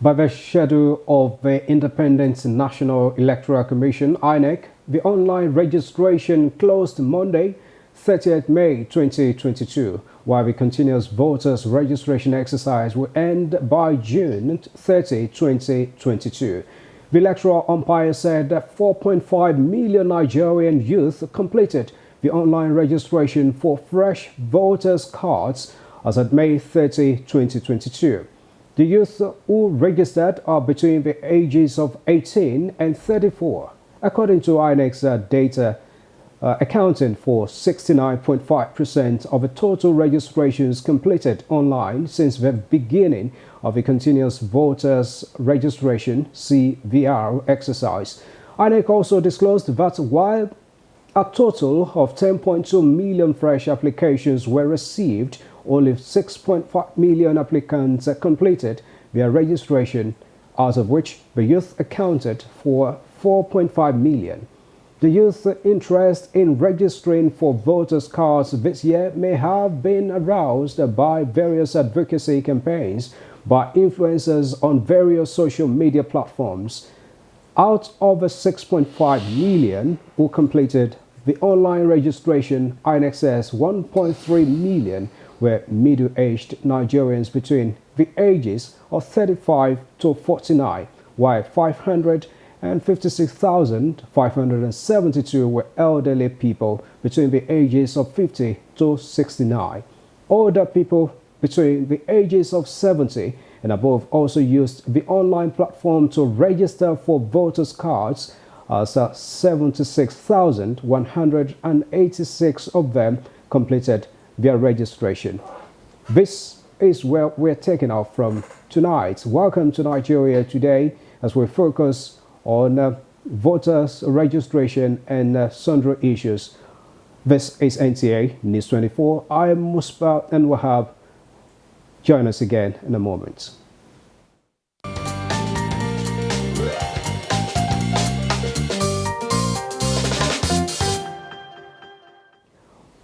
By the schedule of the Independent National Electoral Commission, INEC, the online registration closed Monday, 30th May 2022, while the continuous voters registration exercise will end by June 30, 2022. The electoral umpire said that 4.5 million Nigerian youth completed the online registration for fresh voters' cards as at May 30, 2022. The youth who registered are between the ages of 18 and 34, according to INEC's data, accounting for 69.5% of the total registrations completed online since the beginning of the Continuous Voters Registration (CVR) exercise. INEC also disclosed that while a total of 10.2 million fresh applications were received, only 6.5 million applicants completed their registration, out of which the youth accounted for 4.5 million. The youth interest in registering for voters' cards this year may have been aroused by various advocacy campaigns by influencers on various social media platforms. Out of the 6.5 million who completed the online registration, INEC says 1.3 million were middle-aged Nigerians between the ages of 35 to 49, while 556,572 were elderly people between the ages of 50 to 69. Older people between the ages of 70 and above also used the online platform to register for voters' cards, as 76,186 of them completed their registration. This is where we're taking off from tonight. Welcome to Nigeria Today, as we focus on voters registration and sundry issues. This is NTA News 24. I am Musba and Wahab. Join us again in a moment.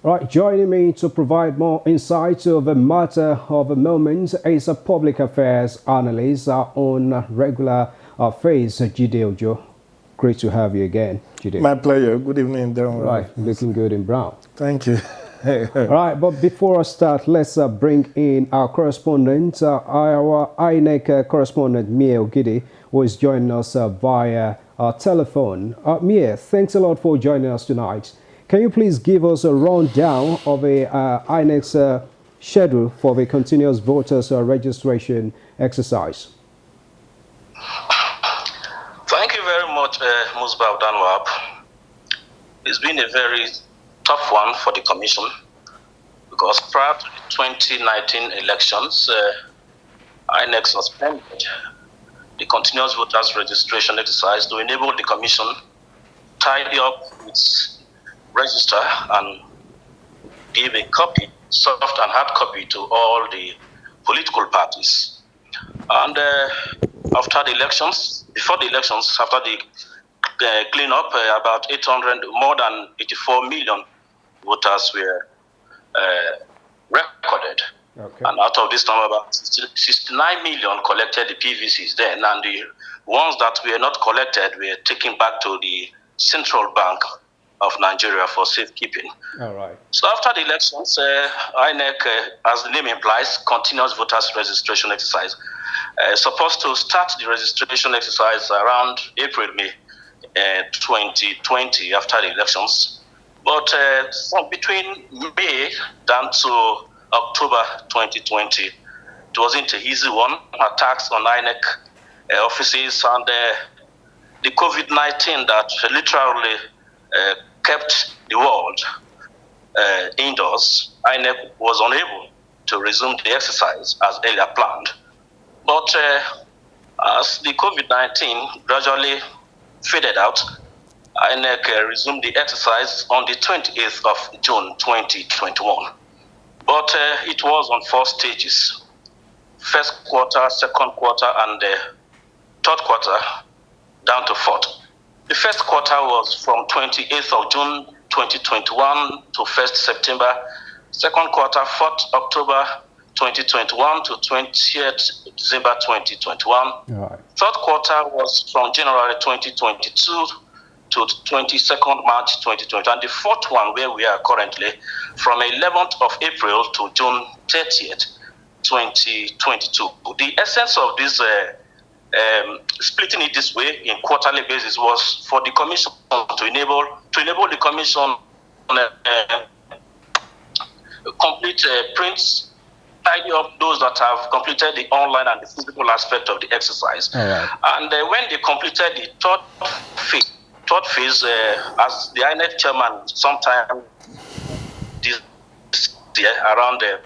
Right, joining me to provide more insight to the matter of the moment is a public affairs analyst on regular phase, Jide Ojo. Great to have you again, Jide. My pleasure. Good evening, Darren. Right, looking good in brown. Thank you. All right, but before I start, let's bring in our correspondent, our INEC correspondent, Mia Ogidi, who is joining us via telephone. Mia, thanks a lot for joining us tonight. Can you please give us a rundown of the INEC's schedule for the continuous voters registration exercise? Thank you very much, Musba Danwab. It's been a very tough one for the Commission because prior to the 2019 elections, INEC suspended the continuous voters registration exercise to enable the Commission tidy up its register and give a copy, soft and hard copy, to all the political parties. And after the elections, before the elections, after the cleanup, about more than 84 million voters were recorded. Okay. And out of this number, about 69 million collected the PVCs then, and the ones that were not collected were taken back to the Central Bank of Nigeria for safekeeping. All right. So after the elections, INEC, as the name implies, continuous voters registration exercise, supposed to start the registration exercise around April, May 2020 after the elections. But from between May down to October 2020, it wasn't an easy one. Attacks on INEC offices and the COVID-19 that literally kept the world indoors. INEC was unable to resume the exercise as earlier planned. But as the COVID-19 gradually faded out, INEC resumed the exercise on the 28th of June 2021. But it was on 4 stages: first quarter, second quarter, and third quarter, down to fourth. The first quarter was from 28th of June 2021 to 1st September. Second quarter, 4th October 2021 to 20th December 2021. Right. Third quarter was from January 2022 to 22nd March 2020. And the fourth one, where we are currently, from 11th of April to June 30th, 2022. The essence of this splitting it this way in quarterly basis was for the commission to enable the commission complete prints, tidy up those that have completed the online and the physical aspect of the exercise. All right. And when they completed the third phase, as the INEC chairman sometime this year around the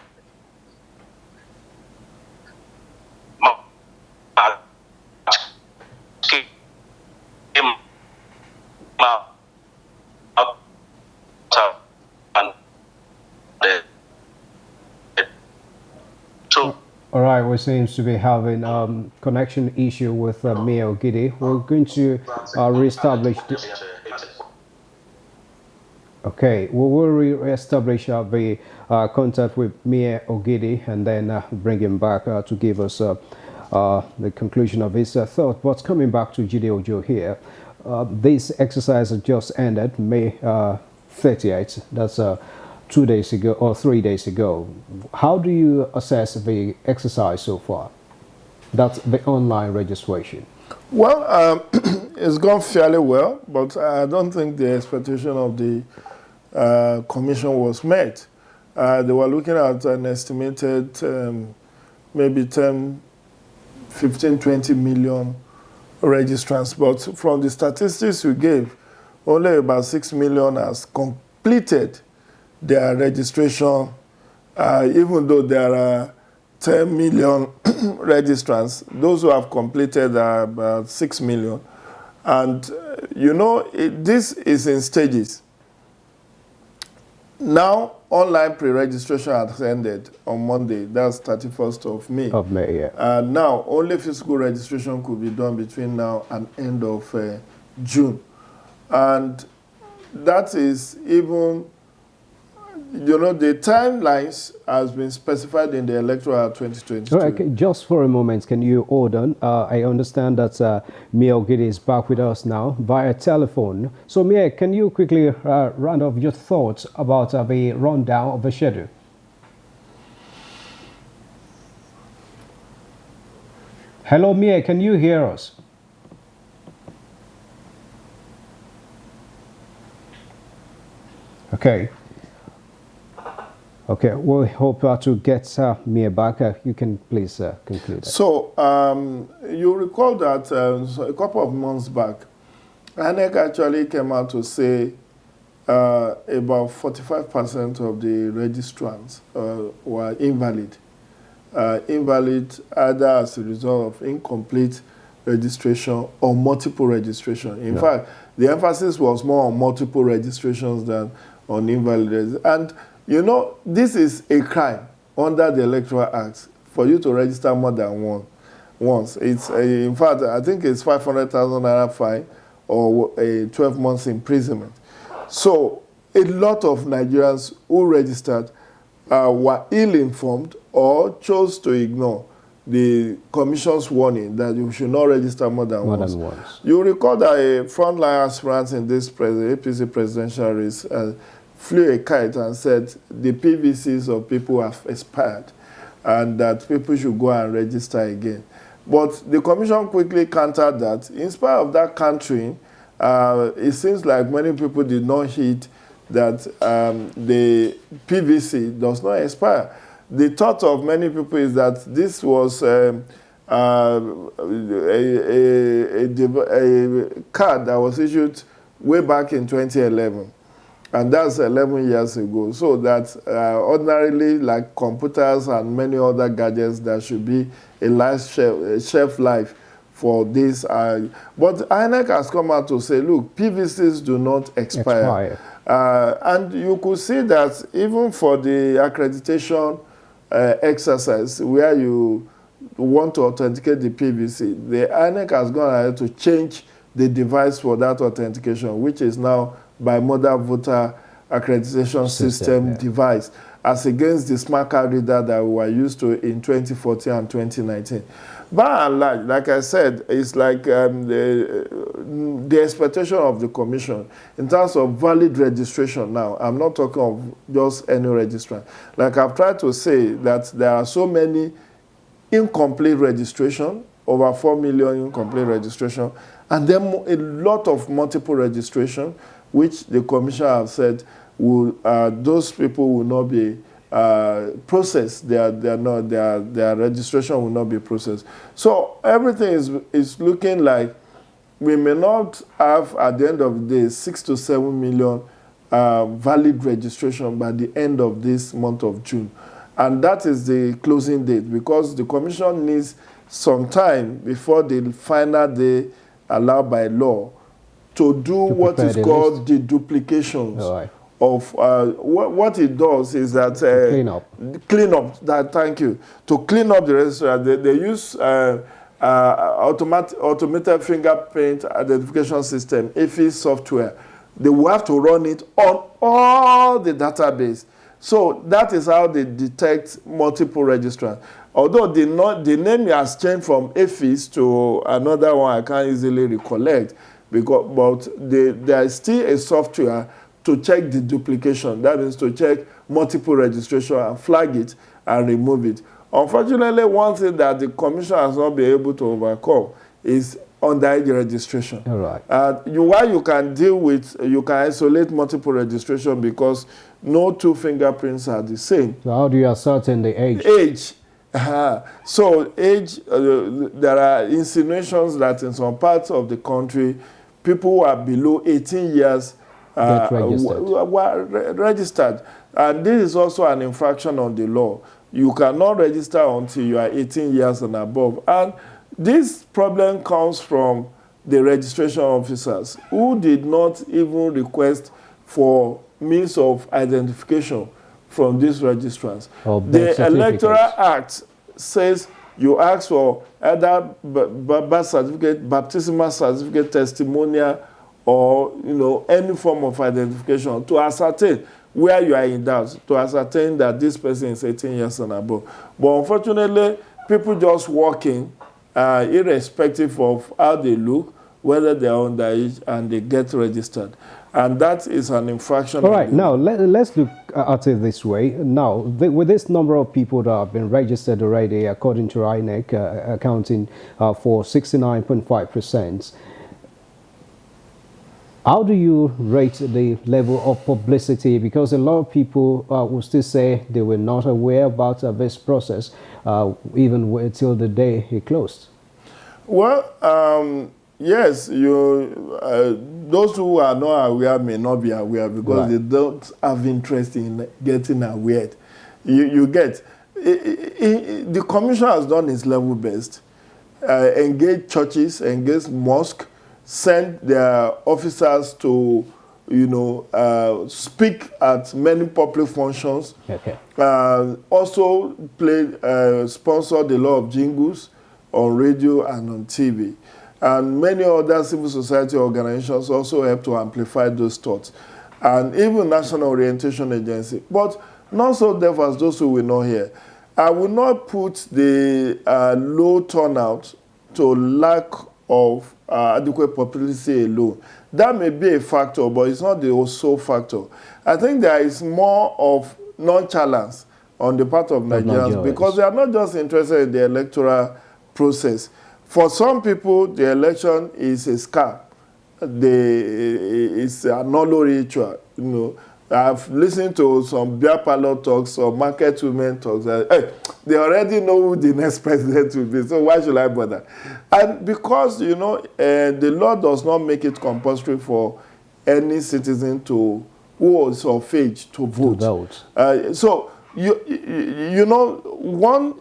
All right, we seem to be having connection issue with Mia Ogidi. We're going to reestablish the... Okay, we will re-establish the contact with Mia Ogidi and then bring him back to give us the conclusion of his thought. But coming back to Jide Ojo here, this exercise has just ended May 30th. That's 2 days ago or 3 days ago. How do you assess the exercise so far? That's the online registration. Well, it's gone fairly well, but I don't think the expectation of the commission was met. They were looking at an estimated maybe 10, 15, 20 million registrants, but from the statistics you gave, only about 6 million has completed their registration, even though there are 10 million registrants. Those who have completed are about 6 million. And, you know, this is in stages. Now, online pre-registration has ended on Monday. That's 31st of May. Of May, yeah. Now, only physical registration could be done between now and end of June. And that is even... You know, the timelines has been specified in the Electoral 2022. Okay, just for a moment, can you hold on? I understand that Mia Ogidi is back with us now via telephone. So, Mia, can you quickly round off your thoughts about the rundown of the schedule? Hello, Mia, can you hear us? Okay. Okay, we hope to get Mia back. You can please conclude. So, you recall that a couple of months back, INEC actually came out to say about 45% of the registrants were invalid. Invalid either as a result of incomplete registration or multiple registration. In fact, the emphasis was more on multiple registrations than on invalid. And you know, this is a crime under the Electoral Act for you to register more than once. It's in fact, I think it's 500,000 naira fine or a 12 months imprisonment. So a lot of Nigerians who registered were ill-informed or chose to ignore the Commission's warning that you should not register more than once. You recall that a frontline aspirant in this APC presidential race flew a kite and said the PVCs of people have expired and that people should go and register again. But the Commission quickly countered that. In spite of that countering, it seems like many people did not heed that the PVC does not expire. The thought of many people is that this was a card that was issued way back in 2011. And that's 11 years ago. So that ordinarily, like computers and many other gadgets, there should be a shelf life for this. But INEC has come out to say, look, PVCs do not expire. And you could see that even for the accreditation exercise, where you want to authenticate the PVC, the INEC has gone ahead to change the device for that authentication, which is now by mother voter accreditation system device as against the smart card reader that we were used to in 2014 and 2019. By and large, like I said, it's like the expectation of the Commission in terms of valid registration now. I'm not talking of just any registrant. Like I've tried to say that there are so many incomplete registration, over 4 million incomplete registration, and then a lot of multiple registration, which the Commission have said will, those people will not be processed. Their registration will not be processed. So everything is looking like we may not have, at the end of the day, 6 to 7 million valid registration by the end of this month of June. And that is the closing date, because the Commission needs some time before the final day allowed by law to do what is called the duplications. All right. Of what it does is that clean up. Thank you. To clean up the register, they use automated fingerprint identification system, AFIS software. They will have to run it on all the database. So that is how they detect multiple registrants. Although the name has changed from AFIS to another one I can't easily recollect, but there is still a software to check the duplication. That is to check multiple registration and flag it and remove it. Unfortunately, one thing that the Commission has not been able to overcome is underage registration. All right. While you can deal with, you can isolate multiple registration because no two fingerprints are the same. So how do you ascertain the age? Age. So age, there are insinuations that in some parts of the country, people who are below 18 years registered. And this is also an infraction on the law. You cannot register until you are 18 years and above. And this problem comes from the registration officers who did not even request for means of identification from these registrants. The Electoral Act says you ask for either birth certificate, baptismal certificate, testimonial, or any form of identification to ascertain where you are in doubt, to ascertain that this person is 18 years and above. But unfortunately, people just walk in, irrespective of how they look, whether they are underage, and they get registered. And that is an infraction. All right, now let's look at it this way. Now, with this number of people that have been registered already, according to INEC, accounting for 69.5%, how do you rate the level of publicity? Because a lot of people will still say they were not aware about this process, even till the day it closed. Well, yes, those who are not aware may not be aware because they don't have interest in getting aware. You get, the Commission has done its level best, engage churches, engage mosques, send their officers to, speak at many public functions. Okay. Also sponsor the law of jingles on radio and on TV. And many other civil society organizations also help to amplify those thoughts. And even National Orientation Agency. But not so deaf as those who will not hear. I will not put the low turnout to lack of adequate publicity alone. That may be a factor, but it's not the sole factor. I think there is more of nonchalance on the part of Nigerians because they are not just interested in the electoral process. For some people, the election is a scam. It's a null ritual. I've listened to some beer parlor talks or market women talks. They already know who the next president will be, so why should I bother? And because, the law does not make it compulsory for any citizen who is of age to vote. So, one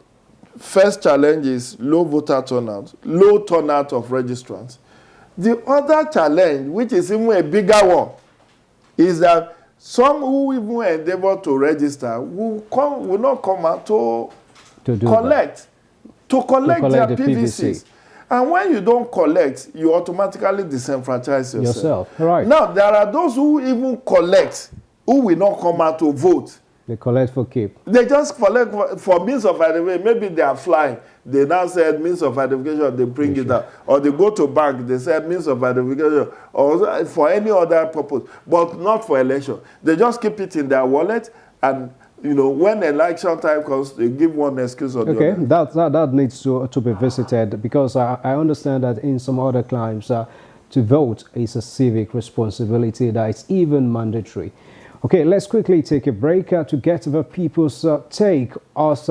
first challenge is low voter turnout, low turnout of registrants. The other challenge, which is even a bigger one, is that some who even endeavor to register will not come out to collect their PVCs. And when you don't collect, you automatically disenfranchise yourself. Right. Now, there are those who even collect, who will not come out to vote. They collect for keep. They just collect for means of identification. Maybe they are flying. They now said means of identification, they bring it out. Or they go to bank, they said means of identification, or for any other purpose, but not for election. They just keep it in their wallet, and when election time comes, they give one excuse or the other. Okay, that needs to be visited, because I understand that in some other climes, to vote is a civic responsibility that is even mandatory. Okay, let's quickly take a break to get the people's take as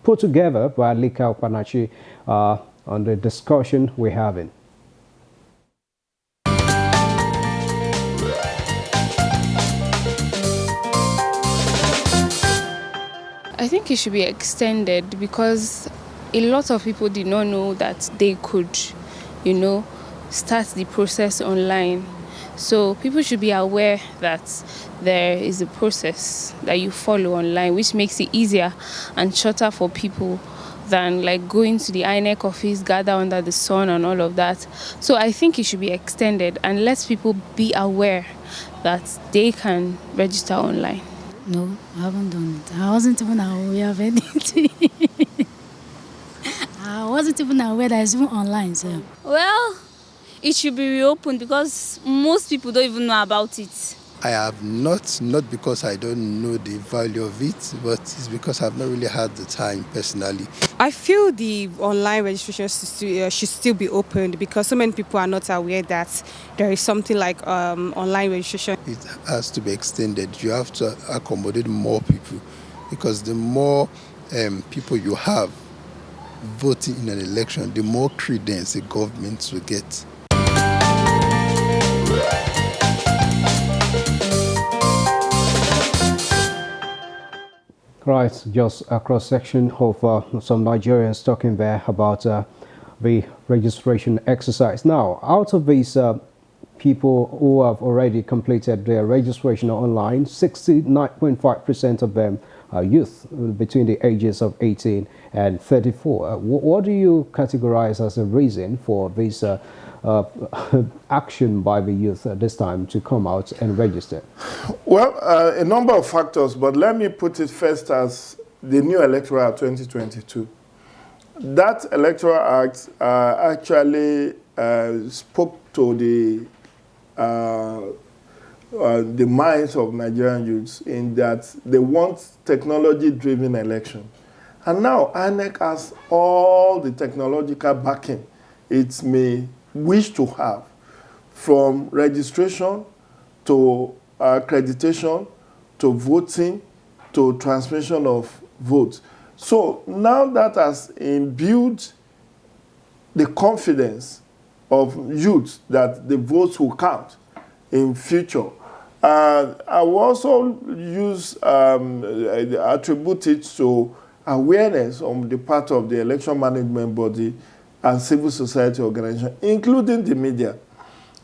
put together by Lika Panachi on the discussion we're having. I think it should be extended, because a lot of people did not know that they could, start the process online. So people should be aware that there is a process that you follow online, which makes it easier and shorter for people than like going to the INEC office, gather under the sun and all of that. So I think it should be extended and let people be aware that they can register online. No, I haven't done it. I wasn't even aware of anything. I wasn't even aware that it's even online. So. Well, it should be reopened because most people don't even know about it. I have not because I don't know the value of it, but it's because I've not really had the time personally. I feel the online registration should still be opened because so many people are not aware that there is something like online registration. It has to be extended. You have to accommodate more people because the more people you have voting in an election, the more credence the government will get. Right, just a cross-section of some Nigerians talking there about the registration exercise. Now, out of these people who have already completed their registration online, 69.5% of them are youth between the ages of 18 and 34. What do you categorize as a reason for this action by the youth this time to come out and register? Well, a number of factors, but let me put it first as the new Electoral Act 2022. That Electoral Act actually spoke to the minds of Nigerian youths in that they want technology-driven election. And now INEC has all the technological backing it may wish to have, from registration to accreditation to voting to transmission of votes. So now that has imbued the confidence of youth that the votes will count in future. I will also attribute it to awareness on the part of the election management body and civil society organization, including the media.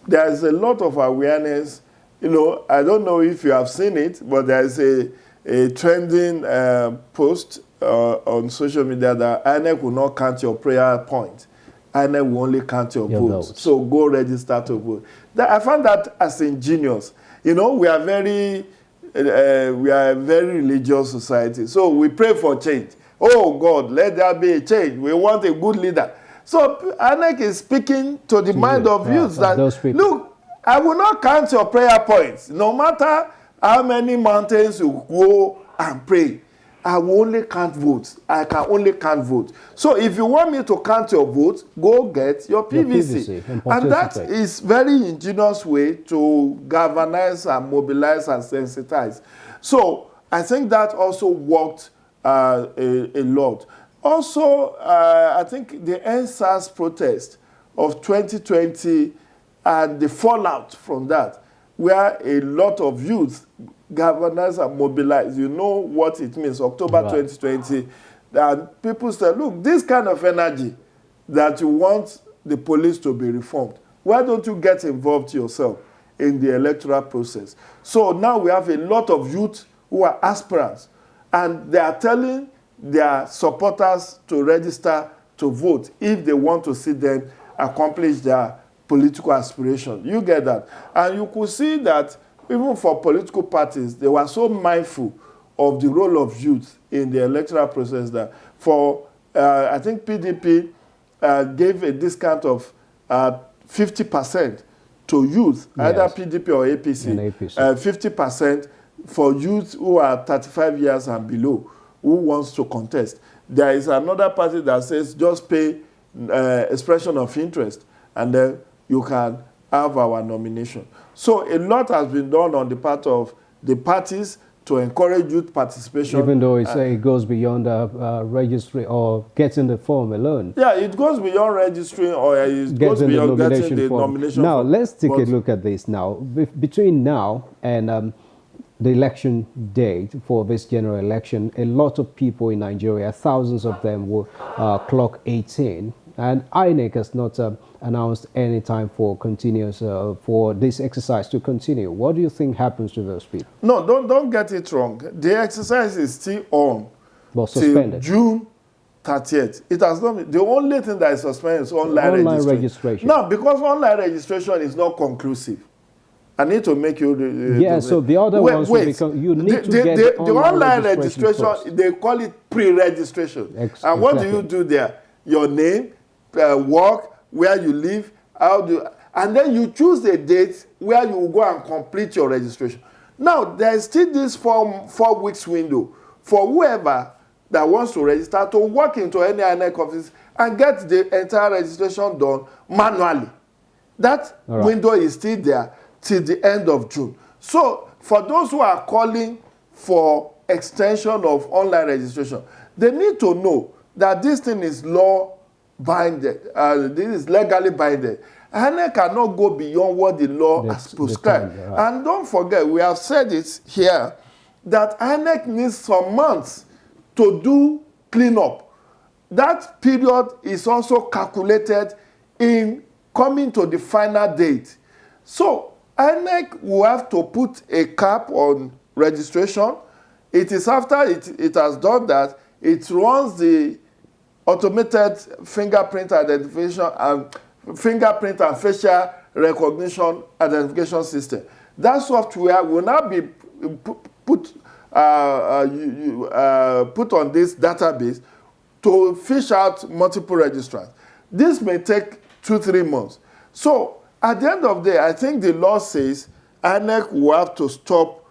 There is a lot of awareness. I don't know if you have seen it, but there is a trending post on social media that INEC will not count your prayer point. INEC will only count your votes. So go register to vote. I found that as ingenious. We are a very religious society. So we pray for change. Oh God, let there be a change. We want a good leader. So INEC is speaking to the mind of youth that, look, I will not count your prayer points. No matter how many mountains you go and pray, I will only count votes. I can only count votes. So if you want me to count your votes, go get your PVC. And that is very ingenious way to galvanize and mobilize and sensitize. So I think that also worked a lot. Also, I think the NSAS protest of 2020 and the fallout from that, where a lot of youth galvanized and mobilized. You know what it means, October 2020. And people said, look, this kind of energy that you want the police to be reformed, why don't you get involved yourself in the electoral process? So now we have a lot of youth who are aspirants, and they are telling their supporters to register to vote if they want to see them accomplish their political aspiration. You get that? And you could see that even for political parties, they were so mindful of the role of youth in the electoral process that for, I think PDP gave a discount of 50% to youth, yes, either PDP or APC, 50% for youth who are 35 years and below, who wants to contest. There is another party that says just pay expression of interest and then you can have our nomination. So a lot has been done on the part of the parties to encourage youth participation. Even though it goes beyond registry or getting the form alone. Yeah, it goes beyond registering or it goes beyond getting the nomination Now, form. let's take a look at this now. Between now and the election date for this general election, a lot of people in Nigeria, thousands of them, will clock 18. And INEC has not announced any time for continuous for this exercise to continue. What do you think happens to those people? No, don't get it wrong. The exercise is still on. But suspended. Till June 30th. It has not been, the only thing that is suspended is online registration. No, because online registration is not conclusive. I need to make you... yeah, so the other ones will become... You need to get the online registration, they call it pre-registration. And what do you do there? Your name, work, where you live, and then you choose a date where you will go and complete your registration. Now, there is still this 4 weeks window for whoever that wants to register to walk into any INEC office and get the entire registration done manually. That window is still there till the end of June. So, for those who are calling for extension of online registration, they need to know that this thing is law-binded. This is legally binded. INEC cannot go beyond what the law has prescribed. And don't forget, we have said it here, that INEC needs some months to do cleanup. That period is also calculated in coming to the final date. So INEC will have to put a cap on registration. It is after it has done that, it runs the automated fingerprint identification and fingerprint and facial recognition identification system. That software will now be put on this database to fish out multiple registrants. This may take 2-3 months. So at the end of the day, I think the law says INEC will have to stop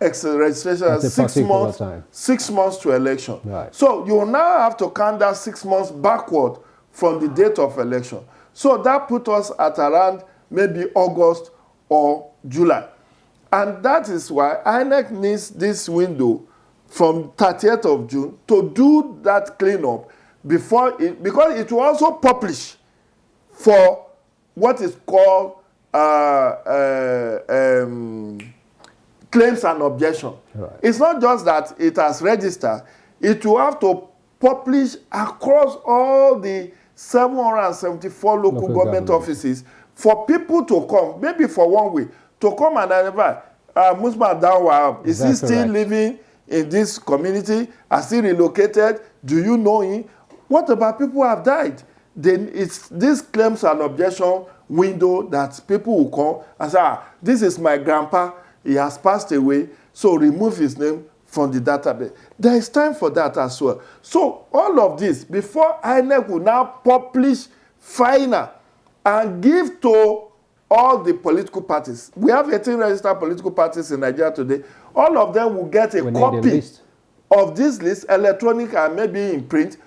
registration at 6 months to election. Right. So you will now have to count that 6 months backward from the date of election. So that puts us at around maybe August or July. And that is why INEC needs this window from 30th of June to do that cleanup before because it will also publish for what is called claims and objection. Right. It's not just that it has registered, it will have to publish across all the 774 local government offices for people to come, maybe for 1 week, to come and identify, Musman Dawa, is he still living in this community? Has he relocated? Do you know him? What about people who have died? Then it's this claims and objection window that people will come and say, this is my grandpa, he has passed away, so remove his name from the database. There is time for that as well. So all of this, before INEC will now publish final and give to all the political parties. We have 18 registered political parties in Nigeria today. All of them will get a copy of this list, electronic and maybe in print,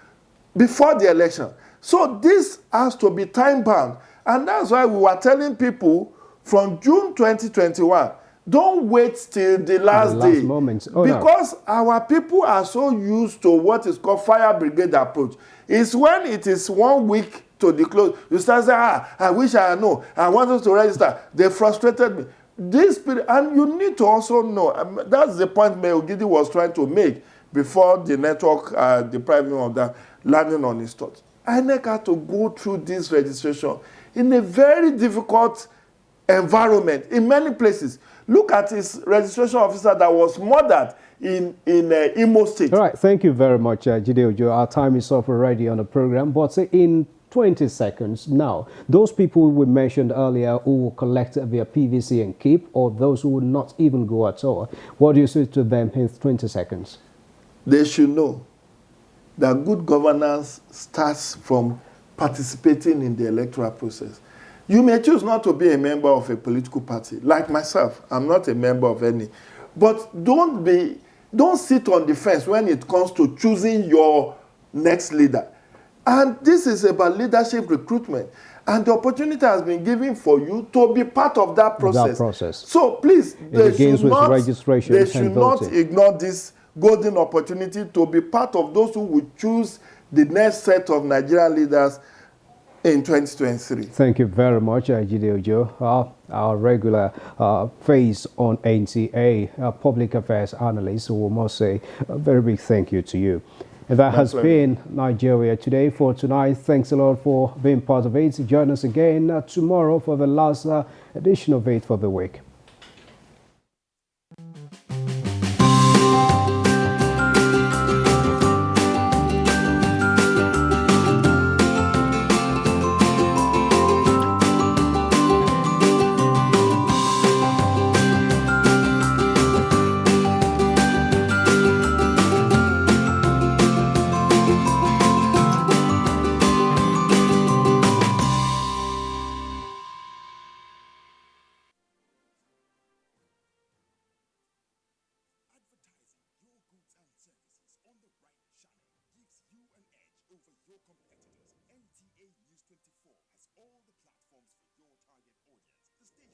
before the election. So this has to be time-bound. And that's why we were telling people from June 2021, don't wait till the last day. Because our people are so used to what is called fire brigade approach. It's when it is 1 week to the close, you start saying, I wish I know, I wanted to register. They frustrated me. This period, and you need to also know, that's the point Mayor Gidi was trying to make before the network deprived him of that, landing on his thoughts. INEC had to go through this registration in a very difficult environment in many places. Look at his registration officer that was murdered in Imo State. All right, thank you very much, Jide Ojo. Our time is up already on the program. But in 20 seconds. Now, those people we mentioned earlier who will collect their PVC and keep, or those who will not even go at all, what do you say to them in 20 seconds? They should know that good governance starts from participating in the electoral process. You may choose not to be a member of a political party. Like myself, I'm not a member of any. But don't sit on the fence when it comes to choosing your next leader. And this is about leadership recruitment. And the opportunity has been given for you to be part of that process. So please, they should not ignore this golden opportunity to be part of those who will choose the next set of Nigerian leaders in 2023. Thank you very much, Jide Ojo, our regular face on NTA, public affairs analyst. We must say a very big thank you to you. And that has been Nigeria Today for tonight. Thanks a lot for being part of it. Join us again tomorrow for the last edition of it for the week. Advertising your goods and services on the right channel gives you an edge over your competitors.